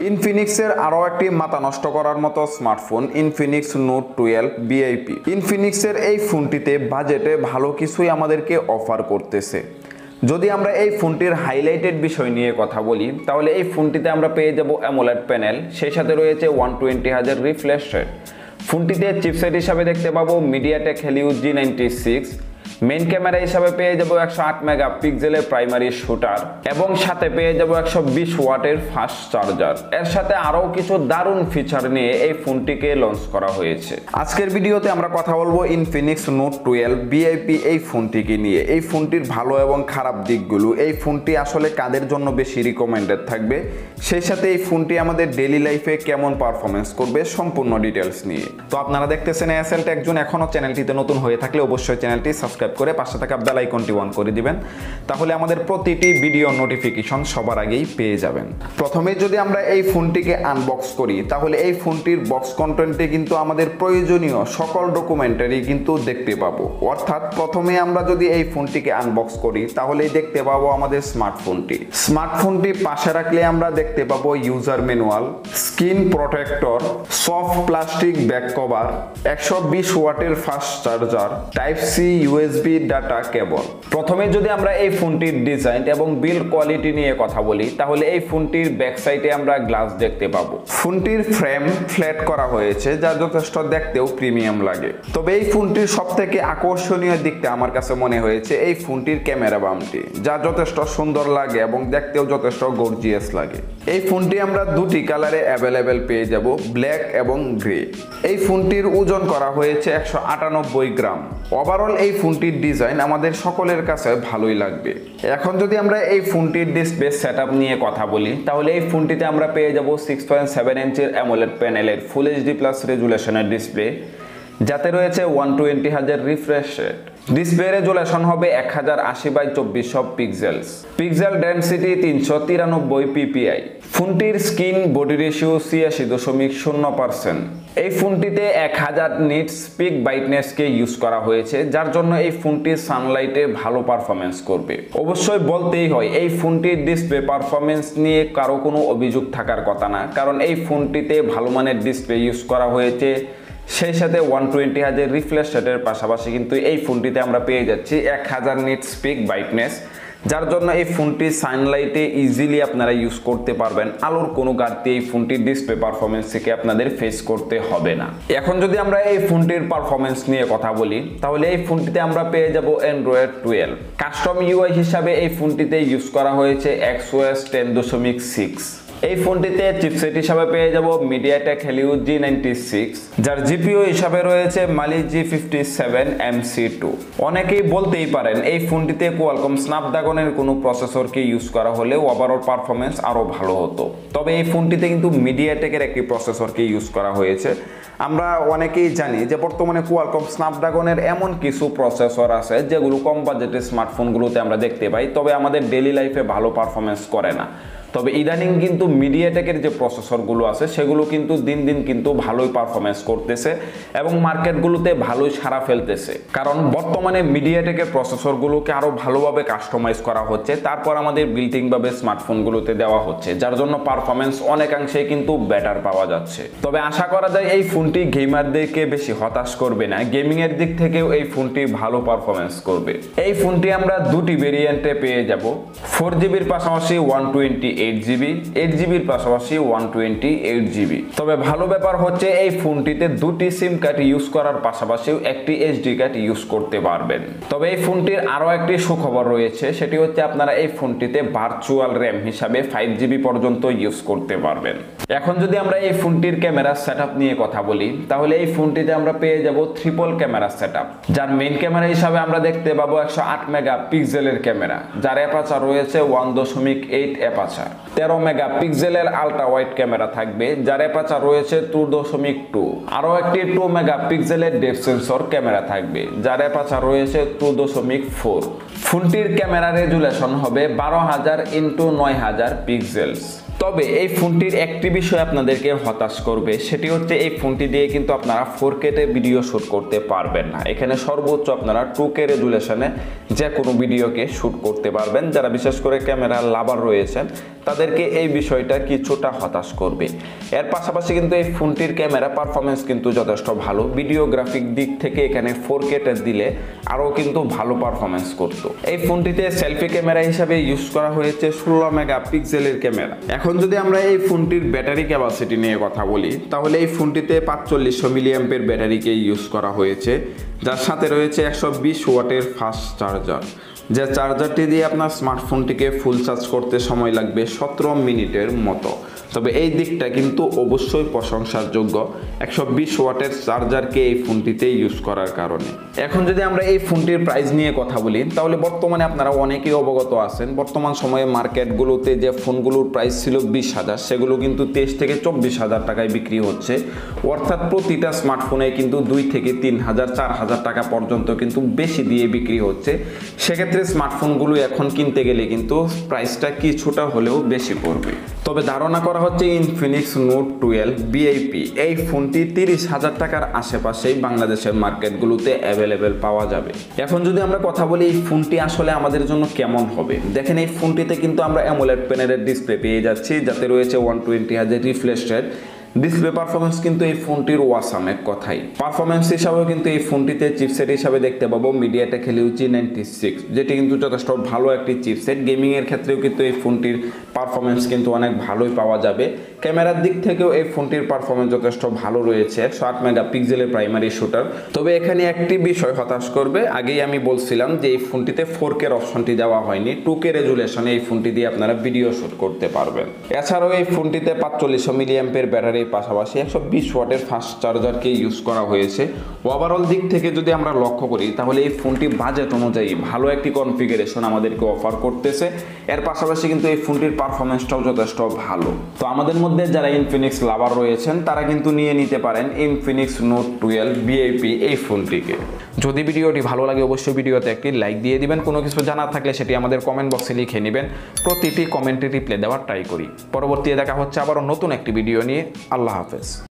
ইনফিনিক্সের আরও একটি মাথা নষ্ট করার মতো স্মার্টফোন ইনফিনিক্স নোট 12 ভিআইপি। ইনফিনিক্সের এই ফোনটিতে বাজেটে ভালো কিছুই আমাদেরকে অফার করতেছে। যদি আমরা এই ফোনটির হাইলাইটেড বিষয় নিয়ে কথা বলি তাহলে এই ফোনটিতে আমরা পেয়ে যাব অ্যামোলেড প্যানেল, সেই সাথে রয়েছে 120Hz রিফ্রেশ রেট। ফোনটিতে চিপসেট হিসাবে দেখতে পাবো MediaTek Helio G96। Main camera হিসাবে পেয়ে যাব 108 মেগাপিক্সেলের প্রাইমারি শুটার এবং সাথে পেয়ে যাব 120 ওয়াটের ফাস্ট চার্জার। এর সাথে আরও কিছু দারুণ ফিচার নিয়ে এই ফোনটিকে লঞ্চ করা হয়েছে। আজকের ভিডিওতে আমরা কথা বলবো ইনফিনিক্স নোট 12 ভিআইপি এই ফোনটিকে নিয়ে। এই ফোনটির ভালো এবং খারাপ দিকগুলো, এই ফোনটি আসলে কাদের জন্য বেশি রিকমেন্ডেড থাকবে, সেই সাথে এই ফোনটি আমাদের ডেইলি লাইফে কেমন পারফরমেন্স করবে, সম্পূর্ণ ডিটেলস নিয়ে। তো আপনারা দেখতেছেন এসএল টেক জোন। এখনও চ্যানেলটিতে নতুন হয়ে থাকলে অবশ্যই চ্যানেলটি সাবস্ক্রাইব করে পাশে থাকা বেল আইকনটি অন করে দিবেন, তাহলে আমাদের প্রতিটি ভিডিও নোটিফিকেশন সবার আগেই পেয়ে যাবেন। প্রথমে যদি আমরা এই ফোনটিকে আনবক্স করি তাহলে এই ফোনটির বক্স কন্টেন্টে কিন্তু আমাদের প্রয়োজনীয় সকল ডকুমেন্টারি কিন্তু দেখতে পাবো। অর্থাৎ প্রথমে আমরা যদি এই ফোনটিকে আনবক্স করি তাহলেই দেখতে পাবো আমাদের স্মার্টফোনটি পাশে রাখলে আমরা দেখতে পাবো user manual, screen protector, soft plastic back cover, 120 ওয়াটের fast charger, type C USB data cable. প্রথমে যদি আমরা এই ফোনটির ডিজাইন এবং বিল্ড কোয়ালিটি নিয়ে কথা বলি তাহলে এই ফোনটির ব্যাক সাইডে আমরা গ্লাস দেখতে পাবো। ফোনটির ফ্রেম ফ্ল্যাট করা হয়েছে যা যথেষ্ট দেখতেও প্রিমিয়াম লাগে। তবে এই ফোনটির সবথেকে আকর্ষণীয় দিকটা আমার কাছে মনে হয়েছে এই ফোনটির ক্যামেরা বামটি, যা যথেষ্ট সুন্দর লাগে এবং দেখতেও যথেষ্ট গর্জিয়াস লাগে। এই ফোনটি আমরা দুটি কালারে অ্যাভেলেবেল পেয়ে যাব, ব্ল্যাক এবং গ্রে। এই ফোনটির ওজন করা হয়েছে 198 গ্রাম। ওভারঅল এই ফোনটির ডিজাইন আমাদের সকলের কাছে ভালোই লাগবে। এখন যদি আমরা এই ফোনটির ডিসপ্লে সেটআপ নিয়ে কথা বলি তাহলে এই ফোনটিতে আমরা পেয়ে যাব 6.7 ইঞ্চির অ্যামোলেড প্যানেলের ফুল এইচডি প্লাস রেজুলেশনের ডিসপ্লে, যাতে রয়েছে 120Hz refresh rate. Display resolution হবে 1080x2400 pixels, pixel density 393 PPI. ফোনটির স্ক্রিন বডি রেশিও 86.0%। এই ফোনটিতে 1000 নিটস পিক ব্রাইটনেসকে ইউজ করা হয়েছে, যার জন্য এই ফোনটি সানলাইটে ভালো পারফরমেন্স করবে। অবশ্যই বলতেই হয় এই ফোনটির ডিসপ্লে পারফরমেন্স নিয়ে কারো কোনো অভিযোগ থাকার কথা না, কারণ এই ফোনটিতে ভালো মানের ডিসপ্লে ইউজ করা হয়েছে, সেই সাথে 120Hz রিফ্রেশ রেটের পাশাপাশি কিন্তু এই ফোনটিতে আমরা পেয়ে যাচ্ছি 1000 নিটস পিক ব্রাইটনেস, যার জন্য এই ফোনটি সানলাইটে ইজিলি আপনারা ইউজ করতে পারবেন। আলোর কোনো ঘাটতি এই ফোনটির ডিসপ্লে পারফরমেন্স থেকে আপনাদের ফেস করতে হবে না। এখন যদি আমরা এই ফোনটির পারফরমেন্স নিয়ে কথা বলি তাহলে এই ফোনটিতে আমরা পেয়ে যাব অ্যান্ড্রয়েড 12। কাস্টম ইউআই হিসাবে এই ফোনটিতে ইউজ করা হয়েছে XOS 10.6। এই ফোনটিতে চিপসেট হিসাবে পেয়ে যাব মিডিয়াটেক হেলিও G96, যার জিপিইউ হিসাবে রয়েছে মালি G57 MC2। অনেকেই বলতেই পারেন এই ফোনটিতে কোয়ালকম স্ন্যাপড্রাগনের কোনো প্রসেসরকে ইউজ করা হলে ওভারঅল পারফরমেন্স আরও ভালো হতো। তবে এই ফোনটিতে কিন্তু মিডিয়াটেকের একটি প্রসেসরকে ইউজ করা হয়েছে। আমরা অনেকেই জানি যে বর্তমানে কোয়ালকম স্ন্যাপড্রাগনের এমন কিছু প্রসেসর আছে যেগুলো কম বাজেটের স্মার্টফোনগুলোতে আমরা দেখতে পাই, তবে আমাদের ডেইলি লাইফে ভালো পারফরমেন্স করে না। তবে ইদানিং কিন্তু মিডিয়াটেকের যে প্রসেসরগুলো আছে সেগুলো কিন্তু দিন দিন কিন্তু ভালোই পারফরমেন্স করতেছে এবং মার্কেটগুলোতে ভালোই সাড়া ফেলতেছে, কারণ বর্তমানে মিডিয়াটেকের প্রসেসরগুলোকে আরও ভালোভাবে কাস্টমাইজ করা হচ্ছে, তারপর আমাদের বিল্টিংভাবে স্মার্টফোনগুলোতে দেওয়া হচ্ছে, যার জন্য পারফরমেন্স অনেকাংশেই কিন্তু বেটার পাওয়া যাচ্ছে। তবে আশা করা যায় এই ফোনটি গেমারদেরকে বেশি হতাশ করবে না, গেমিংয়ের দিক থেকেও এই ফোনটি ভালো পারফরমেন্স করবে। এই ফোনটি আমরা দুটি ভেরিয়েন্টে পেয়ে যাব, 4GBর পাশাপাশি 128GB, 8GBর পাশাপাশি 128GB। তবে ভালো ব্যাপার হচ্ছে এই ফোনটিতে দুটি সিম কার্ড ইউজ করার পাশাপাশিও একটি এসডি কার্ড ইউজ করতে পারবেন। তবে এই ফোনটির আরও একটি সুখবর রয়েছে, সেটি হচ্ছে আপনারা এই ফোনটিতে ভার্চুয়াল র্যাম হিসাবে 5GB পর্যন্ত ইউজ করতে পারবেন। এখন যদি আমরা এই ফোনটির ক্যামেরা সেটআপ নিয়ে কথা বলি তাহলে এই ফোনটিতে আমরা পেয়ে যাব ট্রিপল ক্যামেরা সেটআপ, যার মেইন ক্যামেরা হিসাবে আমরা দেখতে পাবো 108 মেগাপিক্সেলের ক্যামেরা, যার অ্যাপারচার রয়েছে 1.8 অ্যাপারচার। 13 মেগাপিক্সেলের আলট্রা ওয়াইড ক্যামেরা থাকবে, যার অ্যাপারচার রয়েছে 2.2। আরও একটি 2 মেগাপিক্সেলের ডেপথ সেন্সর ক্যামেরা থাকবে, যার অ্যাপারচার রয়েছে 2.4। ফোনটির ক্যামেরা রেজুলেশন হবে 12,000 ইন্টু 9,000 পিক্সেলস। তবে এই ফোনটির একটি বিষয় আপনাদেরকে হতাশ করবে, সেটি হচ্ছে এই ফোনটি দিয়ে কিন্তু আপনারা 4K তে ভিডিও শ্যুট করতে পারবেন না। এখানে সর্বোচ্চ আপনারা 2K রেজুলেশনে যে কোনো ভিডিওকে শ্যুট করতে পারবেন। যারা বিশেষ করে ক্যামেরা লাভার রয়েছেন তাদেরকে এই বিষয়টা কিছুটা হতাশ করবে। এর পাশাপাশি কিন্তু এই ফোনটির ক্যামেরা পারফরমেন্স কিন্তু যথেষ্ট ভালো। ভিডিওগ্রাফিক দিক থেকে এখানে 4K তে দিলে আরও কিন্তু ভালো পারফরমেন্স করতো। এই ফোনটিতে সেলফি ক্যামেরা হিসাবে ইউজ করা হয়েছে 16 মেগাপিক্সেলের ক্যামেরা। এখন যদি আমরা এই ফোনটির ব্যাটারি ক্যাপাসিটি নিয়ে কথা বলি, তাহলে এই ফোনটিতে 4500 মিলিঅ্যাম্পের ব্যাটারিকে ইউজ করা হয়েছে, যার সাথে রয়েছে 120 ওয়াটের ফাস্ট চার্জার। যে চার্জারটি দিয়ে আপনার স্মার্টফোনটিকে ফুল চার্জ করতে সময় লাগবে 17 মিনিটের মতো। তবে এই দিকটা কিন্তু অবশ্যই প্রশংসার যোগ্য, 120 ওয়াটের চার্জারকে এই ফোনটিতে ইউজ করার কারণে। এখন যদি আমরা এই ফোনটির প্রাইস নিয়ে কথা বলি, তাহলে বর্তমানে আপনারা অনেকেই অবগত আছেন বর্তমান সময়ে মার্কেটগুলোতে যে ফোনগুলোর প্রাইস ছিল 20,000, সেগুলো কিন্তু 23 থেকে 24,000 টাকায় বিক্রি হচ্ছে। অর্থাৎ প্রতিটা স্মার্টফোনে কিন্তু 2 থেকে 3,000 4,000 টাকা পর্যন্ত কিন্তু বেশি দিয়ে বিক্রি হচ্ছে। সেক্ষেত্রে স্মার্টফোনগুলো এখন কিনতে গেলে কিন্তু প্রাইসটা কিছুটা হলেও বেশি পড়বে। তবে ধারণা করা হচ্ছে ইনফিনিক্স নোট 12 ভিআইপি এই ফোনটি 30,000 টাকার আশেপাশেই বাংলাদেশের মার্কেটগুলোতে অ্যাভেলেবেল পাওয়া যাবে। এখন যদি আমরা কথা বলি এই ফোনটি আসলে আমাদের জন্য কেমন হবে, দেখেন এই ফোনটিতে কিন্তু আমরা অ্যামোলেড প্যানেলের ডিসপ্লে পেয়ে যাচ্ছি, যাতে রয়েছে 120 hertz refresh rate. Display performance কিন্তু এই ফোনটির ওয়াসাম এক কথাই। পারফরমেন্স হিসাবেও কিন্তু এই ফোনটিতে চিপসেট হিসাবে দেখতে পাবো মিডিয়াটেক হেলিও G96, যেটি কিন্তু যথেষ্ট ভালো একটি চিপসেট। গেমিং এর ক্ষেত্রেও কিন্তু এই ফোনটির পারফরমেন্স কিন্তু অনেক ভালোই পাওয়া যাবে। ক্যামেরার দিক থেকেও এই ফোনটির পারফরমেন্স যথেষ্ট ভালো রয়েছে, 108 মেগাপিক্সেলের প্রাইমারি শুটার। তবে এখানে একটি বিষয় হতাশ করবে, আগেই আমি বলছিলাম যে এই ফোনটিতে 4K অপশনটি দেওয়া হয়নি। 2K রেজুলেশনে এই ফোনটি দিয়ে আপনারা ভিডিও শুট করতে পারবেন। এছাড়াও এই ফোনটিতে 4500 মিলিঅ্যাম্পের ব্যাটারি পাশাপাশি 120 ওয়াটের ফাস্ট চার্জারকে ইউজ করা হয়েছে। ওভারঅল দিক থেকে যদি আমরা লক্ষ্য করি, তাহলে এই ফোনটি বাজেট অনুযায়ী ভালো একটি কনফিগারেশন আমাদেরকে অফার করতেছে। এর পাশাপাশি কিন্তু এই ফোনটির পারফরমেন্সটাও যথেষ্ট ভালো। তো আমাদের মধ্যে যারা ইনফিনিক্স লাভার রয়েছেন তারা কিন্তু নিয়ে নিতে পারেন ইনফিনিক্স নোট 12 ভিআইপি এই ফোনটিকে। যদি ভিডিওটি ভালো লাগে অবশ্যই ভিডিওতে একটি লাইক দিয়ে দিবেন। কোনো কিছু জানার থাকলে সেটি আমাদের কমেন্ট বক্সে লিখে নেবেন। প্রতিটি কমেন্টে রিপ্লাই দেওয়ার ট্রাই করি। পরবর্তীতে দেখা হচ্ছে আবারও নতুন একটি ভিডিও নিয়ে। আল্লাহ হাফেজ।